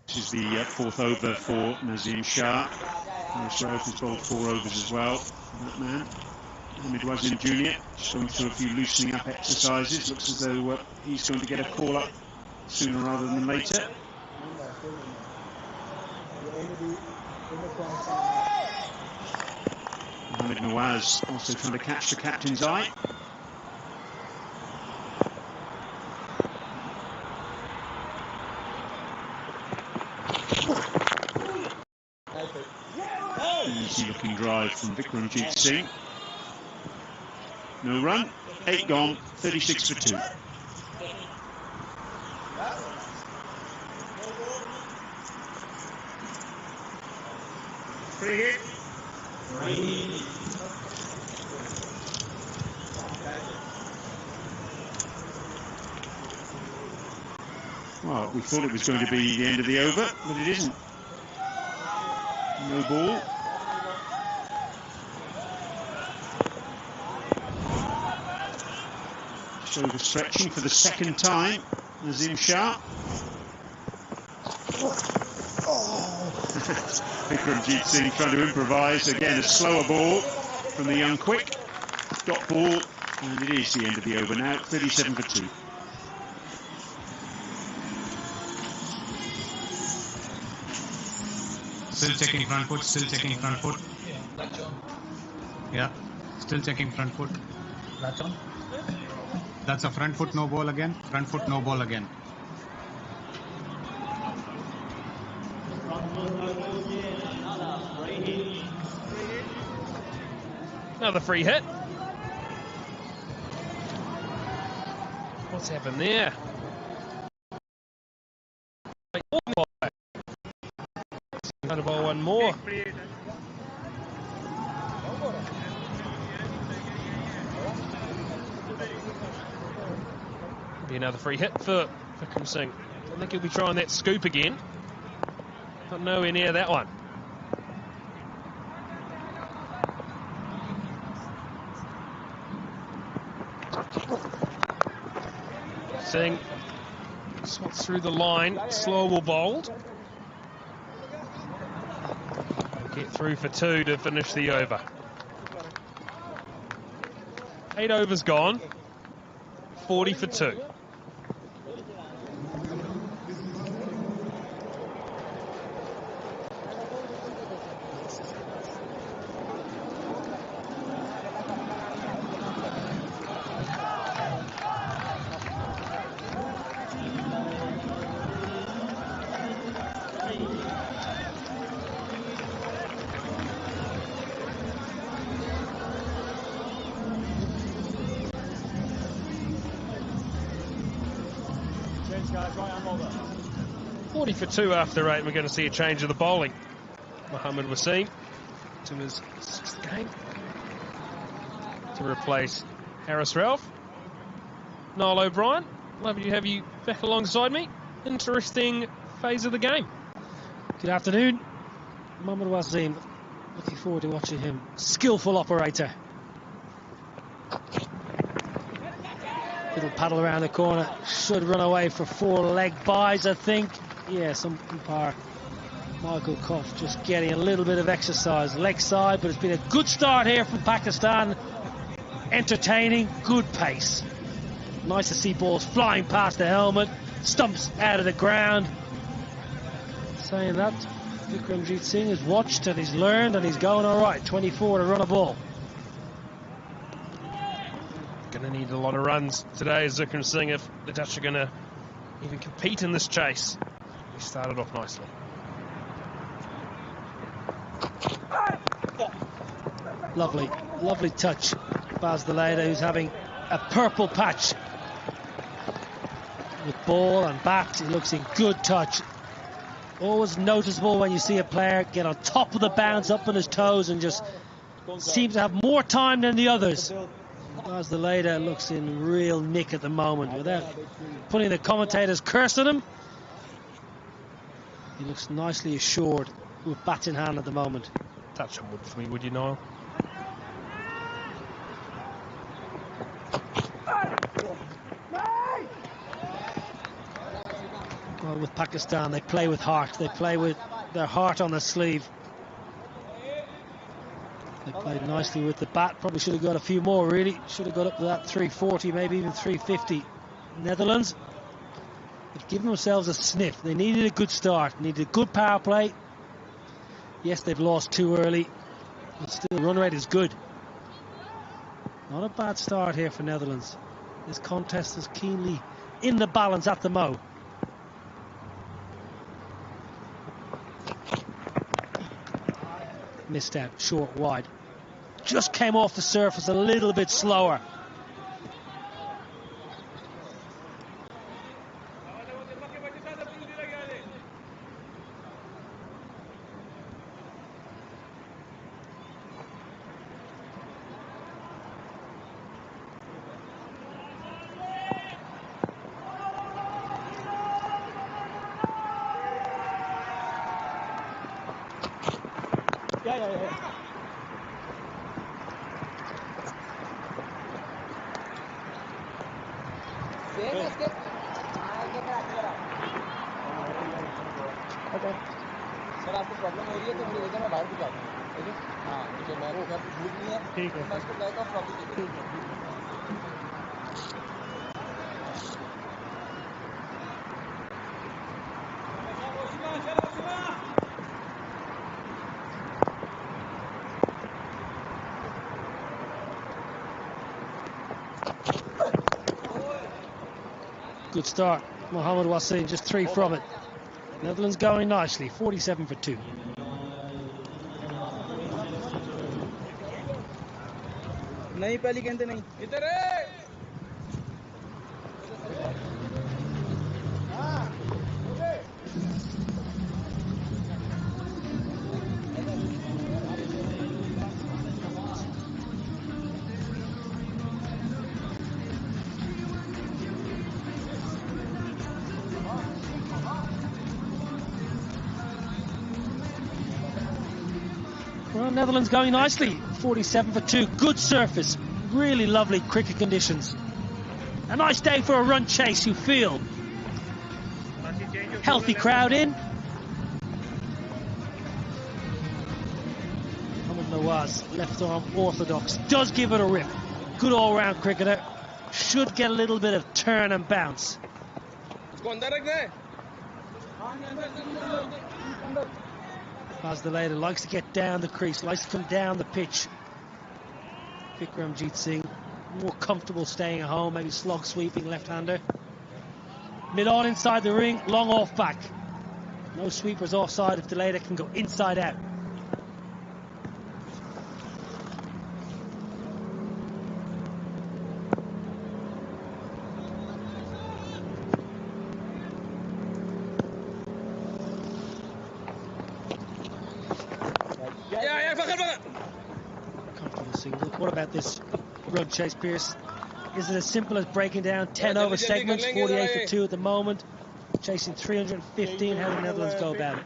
This is the fourth over for Nazim Shah. Harris Ralph has bowled 4 overs as well. That man, Mohamed Wasim Jr., just going through a few loosening up exercises. Looks as though he's going to get a call up sooner rather than later. Mohamed Nawaz also trying to catch the captain's eye. Easy looking drive from Vikramjit Singh. No run, 8 gone, 36 for 2. Free hit. Well, we thought it was going to be the end of the over, but it isn't. No ball. Just overstretching for the second time, Nazim Shah. Vikramjit Singh trying to improvise. Again, a slower ball from the young quick. Dot ball, and it is the end of the over now, 37 for 2. Still checking front foot, still checking front foot. Yeah, still checking front foot. That's a front foot no ball again. Front foot no ball again. Another free hit. What's happened there? Trying to bowl one more. Be another free hit for Vikram Singh. I think he'll be trying that scoop again, but nowhere near that one. Singh swots through the line, slow or bowled. Get through for 2 to finish the over. 8 overs gone, 40 for 2. Guys, right hand over. 40 for 2 after 8. We're going to see a change of the bowling. Mohamed Wasim to his 6th game to replace Harris Ralph. Niall O'Brien, lovely to have you back alongside me. Interesting phase of the game. Good afternoon. Mohamed Wasim, looking forward to watching him. Skillful operator. Little paddle around the corner, should run away for 4 leg byes, I think. Yeah, some umpire Michael Koff just getting a little bit of exercise leg side, but it's been a good start here from Pakistan. Entertaining, good pace. Nice to see balls flying past the helmet, stumps out of the ground. Saying that, Vikramjit Singh has watched and he's learned and he's going all right. 24 to run a ball. Going to need a lot of runs today, Vikram Singh, if the Dutch are going to even compete in this chase. He started off nicely. Lovely, lovely touch. Baz the Leda, who's having a purple patch. With ball and bat, he looks in good touch. Always noticeable when you see a player get on top of the bounce, up on his toes, and just seems to have more time than the others. As the Leda looks in real nick at the moment, without putting the commentators' curse on him. He looks nicely assured with bat in hand at the moment. Touch on wood for me, would you, Niall? Well, with Pakistan, they play with heart. They play with their heart on their sleeve. They played nicely with the bat. Probably should have got a few more, really. Should have got up to that 340, maybe even 350. Netherlands have given themselves a sniff. They needed a good start. Needed a good power play. Yes, they've lost too early, but still, the run rate is good. Not a bad start here for Netherlands. This contest is keenly in the balance at the mo. Missed out, short, wide. Just came off the surface a little bit slower. Sir आपको problem हो रही है तो मुझे देखिए मैं बाहर भी जाता हूँ ठीक है हाँ ठीक है मैं वो घर भूल नहीं है ठीक है मैं उसको कहता हूँ प्रॉब्लम ठीक है Good start. Mohammed Wasim, just 3 from it. Netherlands going nicely, 47 for 2. नहीं पहली गेंद नहीं इधर है Well, Netherlands going nicely, 47 for 2. Good surface, really lovely cricket conditions. A nice day for a run chase, you feel. Healthy crowd in. Mohamed Nawaz, left arm orthodox, does give it a rip. Good all-round cricketer. Should get a little bit of turn and bounce. Bhazdalaida likes to get down the crease, likes to come down the pitch. Vikramjit Singh, more comfortable staying at home, maybe slog sweeping left-hander. Mid-on inside the ring, long off back. No sweepers offside if Dalaida can go inside out. Comfortable single. What about this run chase, Pierce? Is it as simple as breaking down 10 over segments, 48 for 2 at the moment, chasing 315? How do the Netherlands go about it?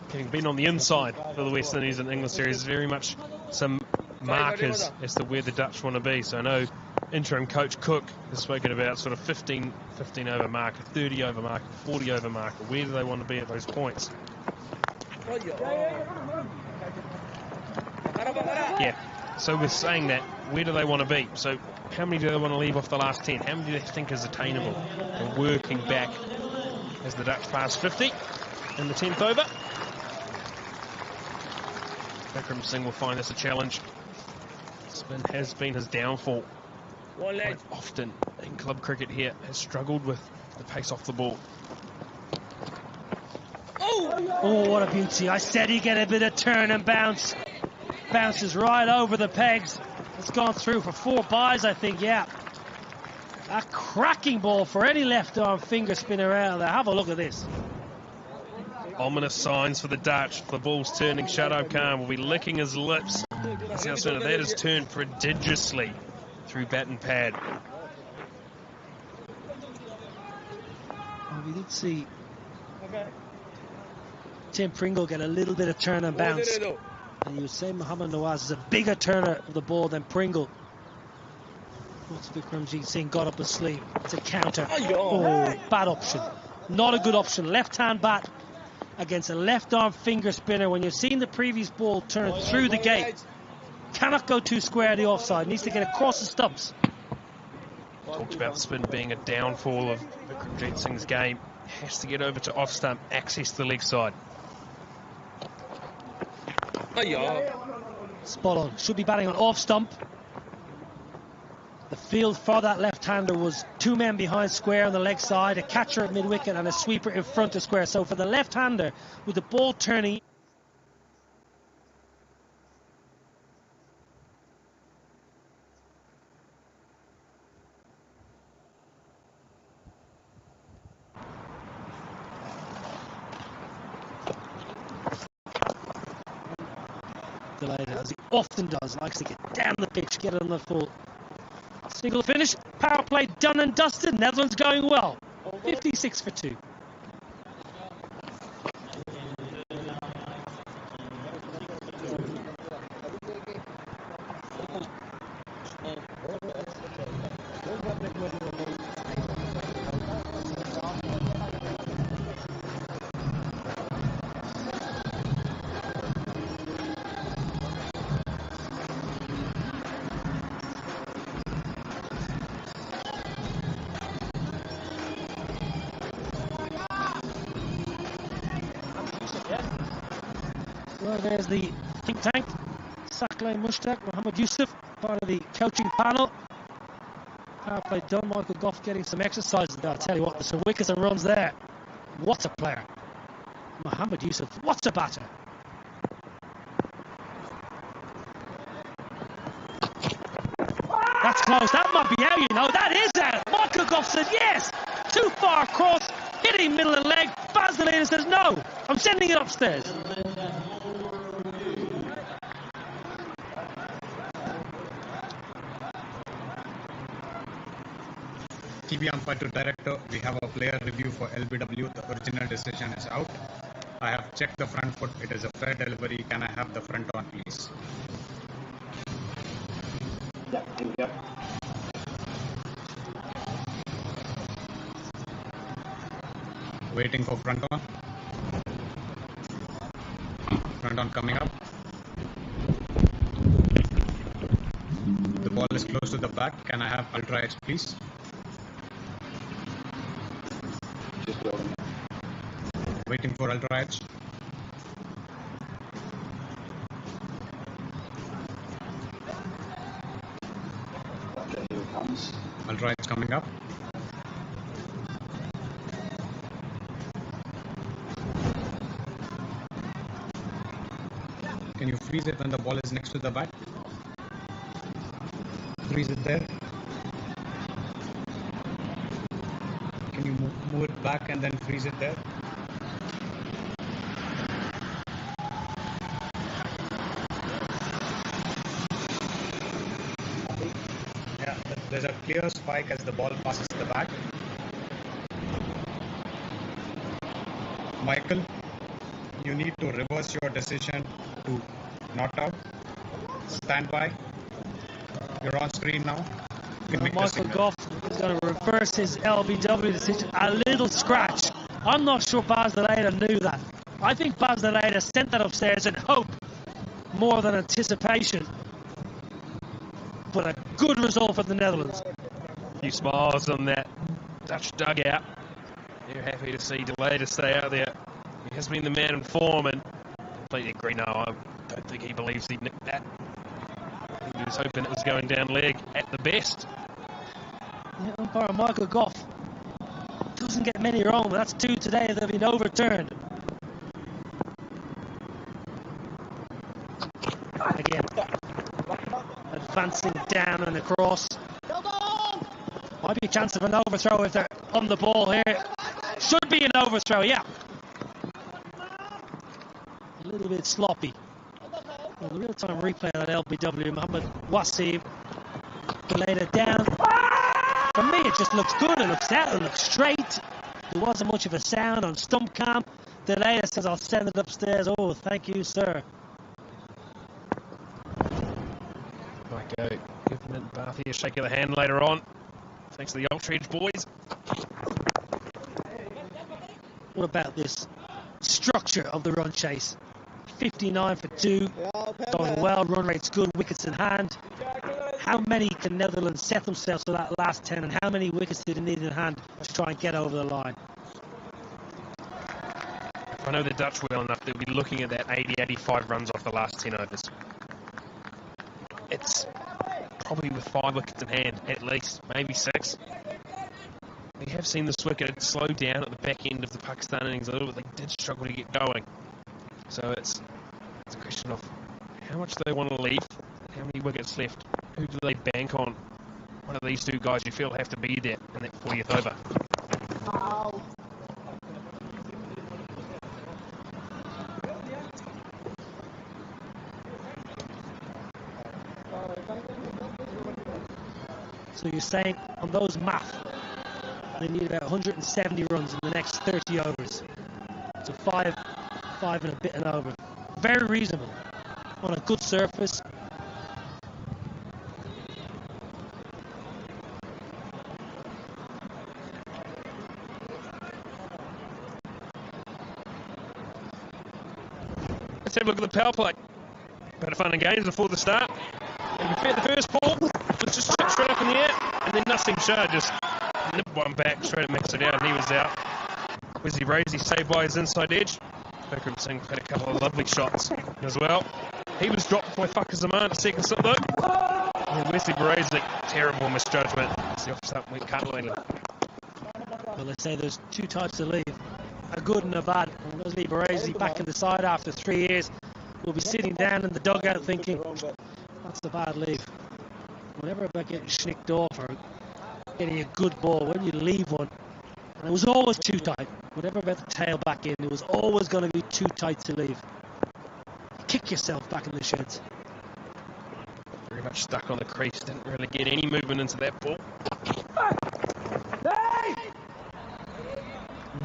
Having been on the inside for the West Indies and England series, very much some markers as to where the Dutch want to be. So I know interim coach Cook has spoken about sort of 15 over marker, 30 over marker, 40 over marker. Where do they want to be at those points? Yeah, so with saying that, where do they want to be? So how many do they want to leave off the last 10? How many do they think is attainable? And working back as the Dutch pass 50 in the 10th over. Vikram Singh will find this a challenge. Spin has been his downfall. Quite often in club cricket here, has struggled with the pace off the ball. Oh, what a beauty. I said he'd get a bit of turn and bounce. Bounces right over the pegs. It's gone through for 4 byes, I think, yeah. A cracking ball for any left-arm finger spinner out there. Have a look at this. Ominous signs for the Dutch. The ball's turning. Shadab Khan will be licking his lips. That has turned prodigiously through bat and pad. Well, we did see Tim Pringle get a little bit of turn and bounce. And you would say Mohammed Nawaz is a bigger turner of the ball than Pringle. What's Vikramjit Singh got up his sleeve? It's a counter. Oh, bad option. Not a good option. Left-hand bat against a left-arm finger spinner. When you've seen the previous ball turn through the gate, cannot go too square the offside. Needs to get across the stumps. Talked about spin being a downfall of Vikramjit Singh's game. Has to get over to off stump, access the leg side. Spot on. Should be batting on off stump. The field for that left-hander was two men behind square on the leg side, a catcher at mid-wicket and a sweeper in front of square. So for the left-hander, with the ball turning... Delayed, as he often does, likes to get down the pitch, get it on the full. Single finish, power play done and dusted. Netherlands going well. 56 for 2. Well, there's the think tank. Sakleh Mushtaq, Mohammed Yusuf, part of the coaching panel. Power play done. Michael Goff getting some exercises. I'll tell you what, there's some wickets and runs there. What a player. Mohammed Yusuf, what a batter. That's close. That might be out, you know. That is out. Michael Goff said yes. Too far across. Hitting middle of the leg. Baz the Leader says no. I'm sending it upstairs. TV umpire to director, we have a player review for LBW. The original decision is out. I have checked the front foot. It is a fair delivery. Can I have the front on, please? Yeah. Waiting for front on. Front on coming up. The ball is close to the bat. Can I have ultra edge, please? Waiting for ultra edge. Okay, here it comes. Ultra edge coming up. Can you freeze it when the ball is next to the bat? Freeze it there. Can you move it back and then freeze it there? Yeah, there's a clear spike as the ball passes the bat. Michael, you need to reverse your decision to not out. Stand by. You're on screen now. Michael Goff is going to reverse his LBW decision. A little scratch. I'm not sure Baz the Leader knew that. I think Baz the Leader sent that upstairs in hope more than anticipation. But a good result for the Netherlands. A few smiles on that Dutch dugout. They're happy to see De Leede stay out there. He has been the man in form, and completely agree. No, I don't think he believes he nicked that. I think he was hoping it was going down leg at the best. Yeah, umpire Michael Goff doesn't get many wrong, but that's 2 today that have been overturned. Again, advancing down and across. Might be a chance of an overthrow if they're on the ball here. Should be an overthrow, yeah. A little bit sloppy. Well, the real-time replay on LBW, Mohammed Wasim laid it down. For me, it just looks good. It looks out. It looks straight. There wasn't much of a sound on stump cam. The later says, I'll send it upstairs. Oh, thank you, sir. Might go Giving Bharti a shake of the hand later on, thanks to the Ultradge boys. What about this structure of the run chase? 59 for 2, going well, run rate's good, wickets in hand. How many can Netherlands set themselves for that last 10, and how many wickets do they need in hand to try and get over the line? If I know the Dutch well enough, they'll be looking at that 80-85 runs off the last 10 overs. It's probably with 5 wickets in hand, at least, maybe 6. We have seen this wicket slow down at the back end of the Pakistan innings a little bit. They did struggle to get going. So it's a question of how much do they want to leave, how many wickets left, who do they bank on? One of these two guys you feel have to be there in that 40th over. So you're saying on those math, they need about 170 runs in the next 30 overs. So five and a bit and over. Very reasonable on a good surface. Let's have a look at the power play. Bit of fun and games before the start. And the first ball was just shot straight up in the air, and then Nasim Shah just nipped one back straight at Maxwell down, and he was out. Wesley Brazy saved by his inside edge. Vikram Singh had a couple of lovely shots as well. He was dropped by Fakhar Zaman, a second slip though. And then Wesley Brazy, terrible misjudgment. It's the off-stump went cutaway. Well, they say there's two types of leave, a good and a bad. And Wesley Brazy back in the side after 3 years will be sitting down in the dugout thinking, that's a bad leave. Whatever about getting schnicked off or getting a good ball, when you leave one, and it was always too tight. Whatever about the tail back in, it was always going to be too tight to leave. Kick yourself back in the sheds. Very much stuck on the crease, didn't really get any movement into that ball.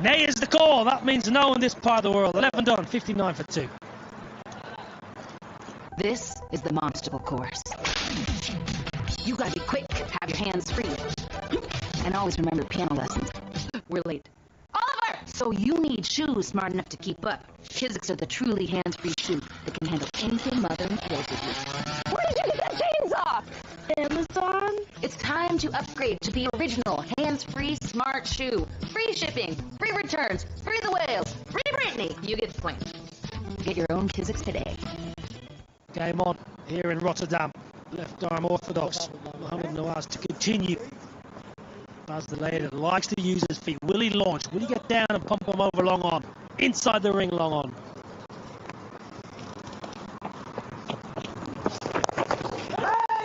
Nay is the call. That means no in this part of the world. 11 done, 59 for 2. This is the monster course. You gotta be quick, have your hands free. And always remember piano lessons. We're late. Oliver! So you need shoes smart enough to keep up. Physics are the truly hands-free shoe that can handle anything Mother and throws at you. Where did you get that chainsaw? Amazon? It's time to upgrade to the original hands-free smart shoe. Free shipping, free returns, free the whales, free Britney. You get the point. Get your own physics today. Game on here in Rotterdam. Left arm orthodox. Mohamed Nawaz to continue. As the lady likes to use his feet. Will he launch? Will he get down and pump him over long on? Inside the ring long on.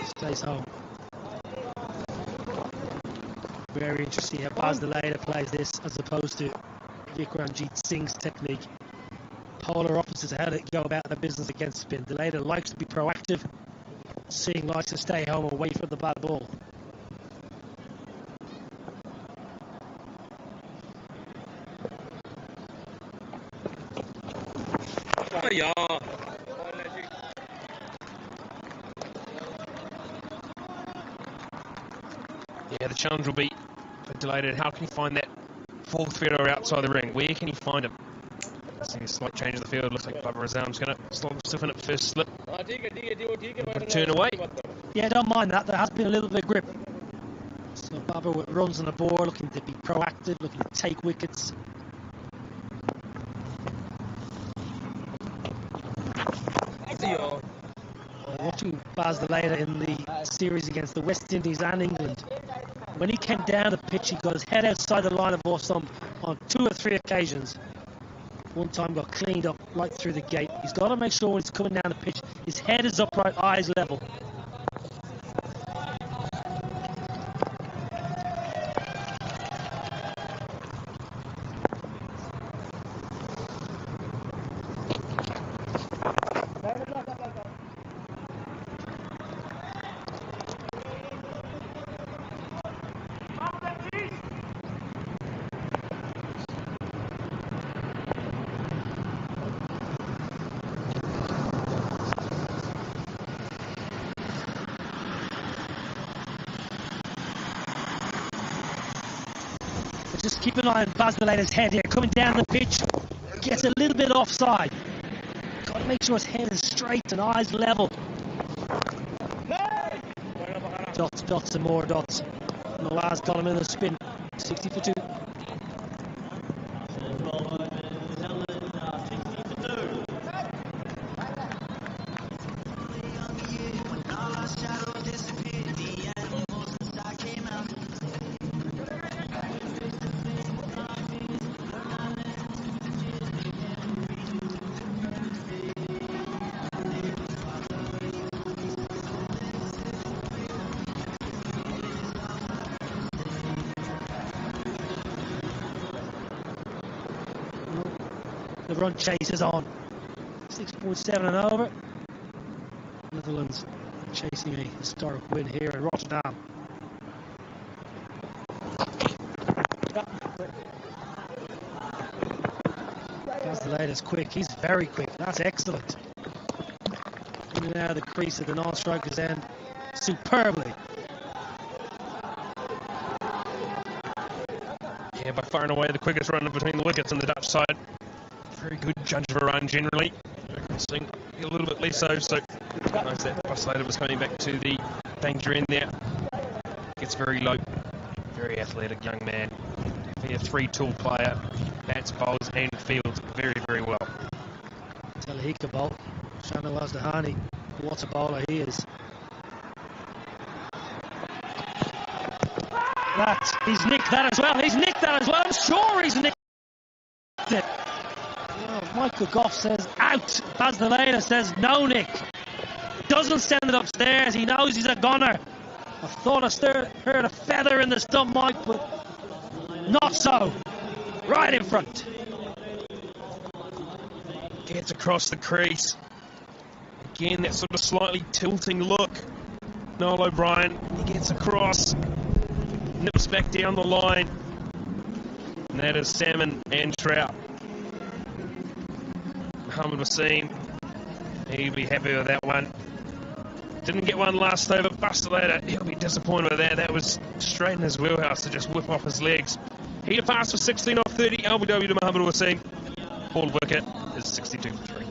Stays home. Very interesting how Baz the Later plays this as opposed to Vikramjit Singh's technique. Polar opposites how they go about their business against spin. The Later likes to be proactive. Singh likes to stay home and wait for the bad ball. Yeah, the challenge will be for Delated. How can he find that fourth fielder outside the ring? Where can he find him? See a slight change in the field. Looks like Bhabha Razam's going to slot himself in at first slip. Turn away. Yeah, don't mind that. There has been a little bit of grip. So Bhabha with runs on the board, looking to be proactive, looking to take wickets. Watching Baz the Later in the series against the West Indies and England, when he came down the pitch, he got his head outside the line of off-stump on 2 or 3 occasions. One time got cleaned up right through the gate. He's got to make sure when he's coming down the pitch, his head is upright, eyes level. Keep an eye on Baz de Leida's head here, coming down the pitch. Gets a little bit offside. Got to make sure his head is straight and eyes level. Dots and more dots. Nawaz got him in the spin. 60 for 2. The run chase is on. 6.7 and over. Netherlands chasing a historic win here in Rotterdam. Baz de Leida's quick. He's very quick. That's excellent. In and out of the crease at the non-striker's end superbly. Yeah, by far and away the quickest runner between the wickets on the Dutch side. Very good judge of a run generally. Seeing a little bit less so nice that Buslater was coming back to the danger end there. Gets very low. Very athletic young man. Definitely a three-tool player. Bats, bowls and fields very, very well. Talahika bowl. Shanawaz Dahani. What a bowler he is. He's nicked that as well. I'm sure he's nicked it. Oh, Michael Goff says out. Baz de Leida says no, Nick. Doesn't send it upstairs. He knows he's a gunner. I thought I heard a feather in the stump, Mike, but not so. Right in front. Gets across the crease. Again, that sort of slightly tilting look. Noel O'Brien, he gets across. Nips back down the line. And that is salmon and trout. Mohamed Wasim, he'll be happy with that one. Didn't get one last over. Baz de Leida, he'll be disappointed with that. That was straight in his wheelhouse to just whip off his legs. He to pass for 16 off 30. LBW to Mohamed Wasim. Hauled wicket is 62 for 3.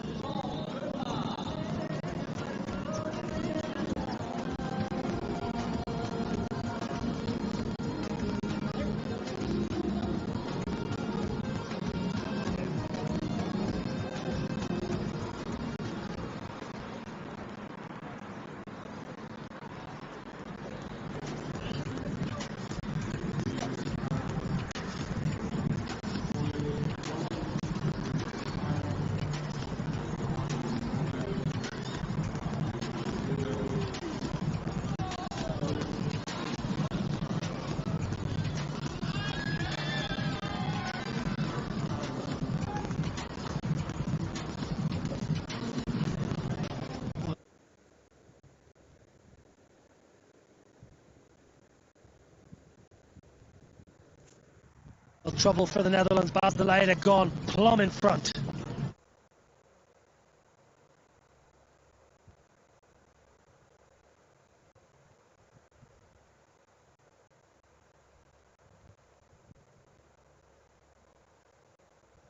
Trouble for the Netherlands. Baz de Leida gone plumb in front.